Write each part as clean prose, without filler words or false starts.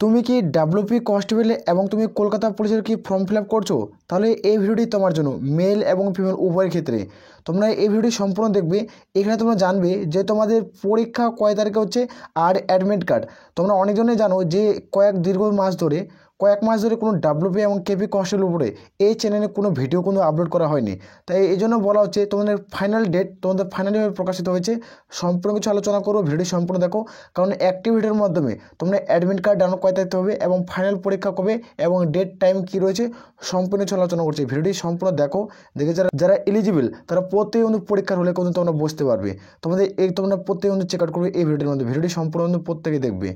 তুমি কি WP constable এবং তুমি কলকাতা পুলিশের কি ফর্ম ফিল আপ করছো? তাহলে এই ভিডিওটি তোমার জন্য, মেল এবং ফিমেল উভয়ের ক্ষেত্রে। তোমরা এই ভিডিওটি সম্পূর্ণ দেখবে। এখানে তোমরা জানবে যে তোমাদের পরীক্ষা কয় তারিখে হচ্ছে আর অ্যাডমিট কার্ড। তোমরা অনেকজনেই জানো যে কয়েক মাস ধরে কোনো ডাব্লিউপি এবং কেপি কনস্টেবল উপরে এই চ্যানেলে কোনো ভিডিও কোনো আপলোড করা হয়নি। তাই এই জন্য বলা হচ্ছে তোমাদের ফাইনাল ডেট তোমাদের ফাইনালিভাবে প্রকাশিত হয়েছে। সম্পূর্ণ কিছু আলোচনা করবো, ভিডিওটি সম্পূর্ণ দেখো। কারণ একটি ভিডিওর মাধ্যমে তোমরা অ্যাডমিট কার্ড ডাউনলোড করতে দিতে হবে এবং ফাইনাল পরীক্ষা কবে এবং ডেট টাইম কী রয়েছে সম্পূর্ণ কিছু আলোচনা করছে। ভিডিওটি সম্পূর্ণ দেখো, দেখে যারা এলিজিবল তারা প্রত্যেক বন্ধু পরীক্ষার হলে কিন্তু তোমরা বুঝতে পারবে। তোমরা প্রত্যেক বন্ধু চেক আউট করবে এই ভিডিওটির মধ্যে। ভিডিওটি সম্পূর্ণ প্রত্যেকে দেখবে।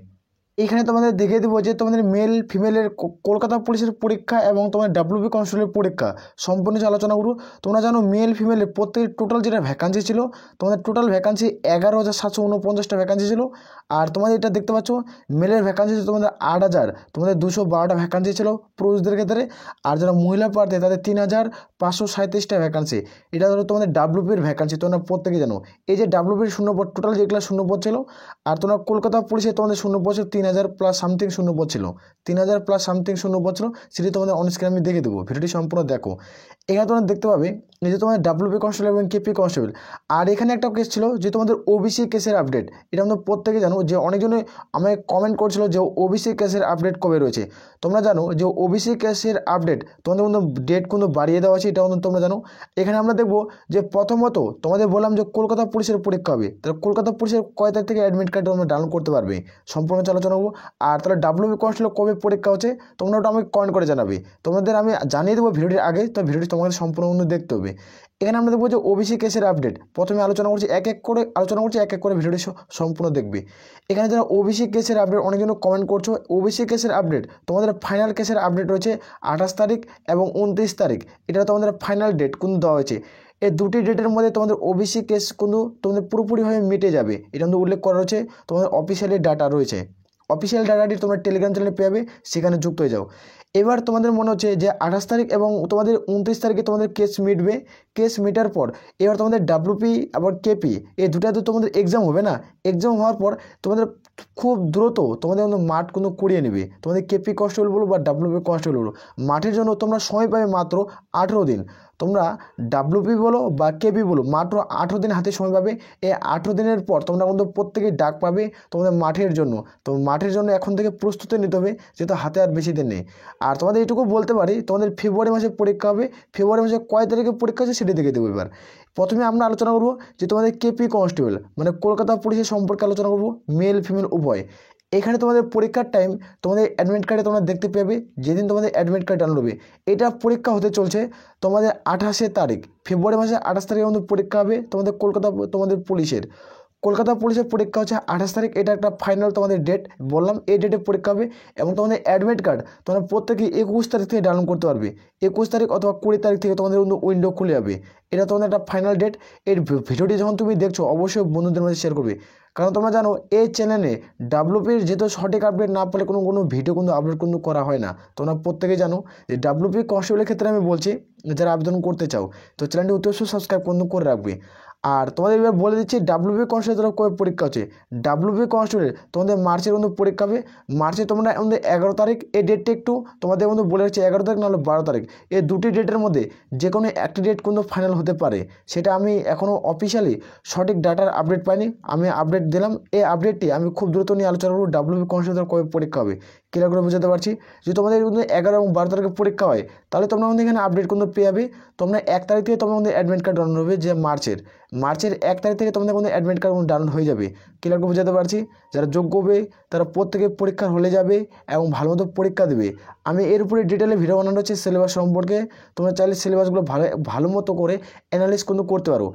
এখানে তোমাদের দেখিয়ে দেবো যে তোমাদের মেল ফিমেলের কলকাতা পুলিশের পরীক্ষা এবং তোমাদের ডাব্লিউপি কনস্টেবলের পরীক্ষা সম্পূর্ণ আলোচনা করবো। তোমরা জানো মেল ফিমেলের প্রত্যেকের টোটাল যেটা ভ্যাকান্সি ছিল, তোমাদের টোটাল ভ্যাকান্সি 11,749টা ভ্যাকান্সি ছিল। আর তোমাদের এটা দেখতে পাচ্ছ মেলের ভ্যাকান্সি ছিল তোমাদের 8,212টা ভ্যাকান্সি ছিল পুরুষদের ক্ষেত্রে। আর যারা মহিলা প্রার্থী তাদের 3,537টা ভ্যাকান্সি। এটা ধরো তোমাদের ডাব্লিউপির ভ্যাকান্সি, তোমরা প্রত্যেকে জানো। এই যে ডাব্লিউপির শূন্যপদ টোটাল যেগুলো শূন্যপদ ছিল, আর তোমরা কলকাতা পুলিশে তোমাদের শূন্যপদ ছিল 3,000 প্লাস সামথিং শূন্যপদ ছিল। 3,000 প্লাস সামথিং শূন্যপদ ছিল, সেটি তোমাদের অনস্ক্রিনে আমি দেখে দেবো। ভিডিওটি সম্পূর্ণ দেখো। এখানে তোমরা দেখতে পাবে এই যে তোমাদের ডাব্লিউপি কনস্টেবল এবং কেপি কনস্টেবল। আর এখানে একটা কেস ছিল যে তোমাদের ওবিসি কেসের আপডেট। এটা আমরা প্রত্যেকে জানো যে অনেকজনে আমাকে কমেন্ট করছিল যে ওবিসি কেসের আপডেট কবে রয়েছে। তোমরা জানো যে ওবিসি কেসের আপডেট তোমাদের কিন্তু ডেট কিন্তু বাড়িয়ে দেওয়া আছে, এটা কিন্তু তোমরা জানো। এখানে আমরা দেখবো যে প্রথমত তোমাদের বললাম যে কলকাতা পুলিশের পরীক্ষা হবে, তাহলে কলকাতা পুলিশের কয় তারিখ থেকে অ্যাডমিট কার্ড তোমরা ডাউনলোড করতে পারবে সম্পূর্ণ আলোচনা করবো। আর তাহলে ডাব্লিউপি কনস্টেবল কবে পরীক্ষা হচ্ছে তোমরা ওটা আমাকে কমেন্ট করে জানাবে। তোমাদের আমি জানিয়ে দেবো ভিডিওটির আগে, তো ভিডিওটি তোমাদের সম্পূর্ণ দেখতে হবে। এখানে আমরা দেখবো যে ওবিসি কেসের আপডেট প্রথমে আলোচনা করছি, এক এক করে ভিডিওটি সম্পূর্ণ দেখবে। এখানে যারা ওবিসি কেসের আপডেট অনেকজন কমেন্ট করছো, ওবিসি কেসের আপডেট তোমাদের ফাইনাল কেসের আপডেট রয়েছে 28 তারিখ এবং 29 তারিখ। এটা তোমাদের ফাইনাল ডেট কিন্তু দেওয়া হয়েছে। এই দুটি ডেটের মধ্যে তোমাদের ওবিসি কেস কিন্তু তোমাদের পুরোপুরিভাবে মিটে যাবে, এটা কিন্তু উল্লেখ করা রয়েছে। তোমাদের অফিসিয়ালি ডাটা রয়েছে, অফিসিয়াল ডাটাটি তোমরা টেলিগ্রাম চ্যানেলে পেয়ে, সেখানে যুক্ত হয়ে যাও। এবার তোমাদের মনে হচ্ছে যে 28 তারিখ এবং তোমাদের 29 তারিখে তোমাদের কেস মিটবে। কেস মিটার পর এবার তোমাদের ডাব্লিউপি আবার কেপি এই দুটাতে তোমাদের এক্সাম হবে না। এক্সাম হওয়ার পর তোমাদের খুব দ্রুত তোমাদের কিন্তু মাঠ কিন্তু কুড়িয়ে নেবে। তোমাদের কেপি কনস্টেবল বলো বা ডাব্লিউপি কনস্টেবল বলো, মাঠের জন্য তোমরা সময় পাবে মাত্র 18 দিন। তোমরা ডাব্লিউপি বলো বা কেপি বলো, মাত্র 18 দিন হাতে সময় পাবে। এই 18 দিনের পর তোমরা কিন্তু প্রত্যেকেই ডাক পাবে তোমাদের মাঠের জন্য। তো মাঠের জন্য এখন থেকে প্রস্তুতি নিতে হবে, যেহেতু হাতে আর বেশি দিন নেই। আর তোমাদের এইটুকু বলতে পারি তোমাদের ফেব্রুয়ারি মাসে পরীক্ষা হবে। ফেব্রুয়ারি মাসে কয় তারিখে পরীক্ষা আছে সেটি দেখে দেবো। এবার প্রথমে আমরা আলোচনা করবো যে তোমাদের কেপি কনস্টেবল মানে কলকাতা পুলিশের সম্পর্কে আলোচনা করবো, মেল ফিমেল উভয়। এখানে তোমাদের পরীক্ষার টাইম তোমাদের অ্যাডমিট কার্ডে তোমরা দেখতে পাবে, যেদিন তোমাদের অ্যাডমিট কার্ড ডাউনলোড হবে। এটা পরীক্ষা হতে চলছে তোমাদের 28 তারিখ, ফেব্রুয়ারি মাসে 28 তারিখে আমাদের পরীক্ষা হবে তোমাদের তোমাদের কলকাতা পুলিশের পরীক্ষা হচ্ছে 28 তারিখ। এটা একটা ফাইনাল তোমাদের ডেট বললাম, এই ডেটে পরীক্ষা হবে। এবং তোমাদের অ্যাডমিট কার্ড তোমরা প্রত্যেকে 21 তারিখ থেকে ডাউনলোড করতে পারবে। 21 তারিখ অথবা 20 তারিখ থেকে তোমাদের উইন্ডো খুলে যাবে। এটা তোমাদের একটা ফাইনাল ডেট। এর ভিডিওটি যখন তুমি দেখছো অবশ্যই বন্ধুদের মধ্যে শেয়ার করবে, কারণ তোমরা জানো এই চ্যানেলে ডাব্লিউপির যেহেতু সঠিক আপডেট না পেলে কোনো ভিডিও কিন্তু আপলোড কিন্তু করা হয় না। তোমরা প্রত্যেকে জানো যে ডাব্লিউপি কনস্টেবলের ক্ষেত্রে আমি বলছি যারা আবেদন করতে চাও তো চ্যানেলটি অবশ্যই সাবস্ক্রাইব করে রাখবে। আর তোমাদের এবার বলে দিচ্ছি ডাব্লিউপি কনস্টেবল কবে পরীক্ষা হচ্ছে। ডাব্লিউপি কনস্টেবল তোমাদের মার্চের কিন্তু পরীক্ষা হবে। মার্চে তোমরা আমাদের 11 তারিখ, এই ডেটটা একটু তোমাদের কিন্তু বলে রাখছি 11 তারিখ নাহলে 12 তারিখ। এই দুটি ডেটের মধ্যে যে কোনো একটি ডেট কিন্তু ফাইনাল হতে পারে। সেটা আমি এখনও অফিসিয়ালি সঠিক ডাটার আপডেট পাইনি, আমি আপডেট দিলাম। এই আপডেটটি আমি খুব দ্রুত নিয়ে আলোচনা করব ডাব্লিউপি কনস্টেবল কবে পরীক্ষা হবে, ক্লিয়ার করে বোঝাতে পারছি। যদি তোমাদের কিন্তু 11 এবং 12 তারিখে পরীক্ষা হয় তাহলে তোমরা আমাদের এখানে আপডেট কিন্তু পেয়ে যাবে। তোমরা 1 তারিখ থেকে তোমরা আমাদের অ্যাডমিট কার্ড ডাউনলোড হবে, যে মার্চের 1 তারিখ থেকে তোমাদের কোনো অ্যাডমিট কার্ড ডাউনলোড হয়ে যাবে, ক্লিয়ার করে বোঝাতে পারছি। যারা যোগ্য হবে তারা প্রত্যেকে পরীক্ষার হলে যাবে এবং ভালো মতো পরীক্ষা দেবে। আমি এর উপরে ডিটেলে ভিডিও বানানো হচ্ছে সিলেবাস সম্পর্কে, তোমরা চাইলে সিলেবাসগুলো ভালো মতো করে অ্যানালাইজ কিন্তু করতে পারো।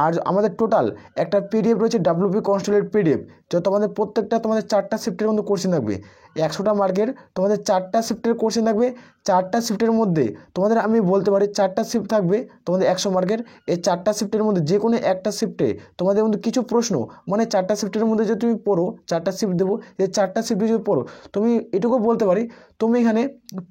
আর আমাদের টোটাল একটা পিডিএফ রয়েছে ডাব্লিউপি কনস্টেবলের পিডিএফ, যা তোমাদের প্রত্যেকটা তোমাদের 4টা শিফটের মধ্যে কোশ্চেন থাকবে। 100টা মার্কের তোমাদের 4টা শিফটের কোশ্চেন থাকবে। 4টা শিফটের মধ্যে তোমাদের আমি বলতে পারি 4টা শিফট থাকবে তোমাদের 100 মার্কের। এই 4টা শিফটের মধ্যে যে কোনো একটা শিফটে তোমাদের মধ্যে কিছু প্রশ্ন, মানে 4টা শিফটের মধ্যে যদি তুমি পড়ো, 4টা শিফট দেবো, যে 4টা শিফটে যদি পড়ো তুমি এটুকু বলতে পারি তুমি এখানে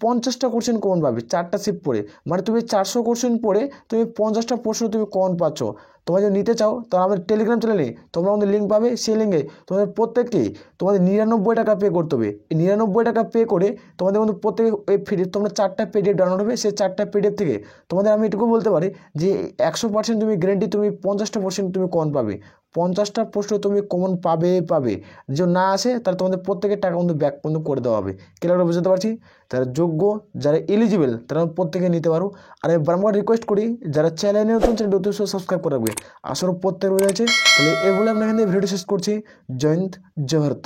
50টা কোশ্চেন কমন পাবে 4টা শিফট পড়ে। মানে তুমি 400 কোশ্চেন পড়ে তুমি 50টা প্রশ্ন তুমি কমন পাচ্ছ। তোমরা যদি নিতে চাও তাহলে আমাদের টেলিগ্রাম চ্যানেলে তোমরা আমাদের লিঙ্ক পাবে, সেই লিঙ্কে তোমাদের প্রত্যেককে তোমাদের 99 টাকা পে করতে হবে। এই 99 টাকা পে করে তোমাদের মধ্যে প্রত্যেকে ওই পিডিএফ তোমরা 4টা পিডিএফ ডাউনলোড হবে। সেই 4টা পিডিএফ থেকে তোমাদের আমি এটুকু বলতে পারি যে 100% তুমি গ্যারেন্টি তুমি 50% তুমি কমন পাবে, 50টা প্রশ্ন তুমি কমন পাবে। যে না আসে তাহলে তোমাদের প্রত্যেকের টাকা কিন্তু ব্যাক কিন্তু করে দেওয়া হবে। ক্লিয়ার বুঝতে পারছি? যারা যোগ্য, যারা এলিজিবল তারা প্রত্যেকে নিতে পারো। আর আমি বারবার রিকোয়েস্ট করি যারা চ্যানেলে নতুন চ্যানেল সাবস্ক্রাইব করে রাখবে। আসলে প্রত্যেক রয়েছে। তাহলে এই বলে আমরা এখান থেকে ভিডিও শেষ করছি। জয় হিন্দ, জয় ভারত।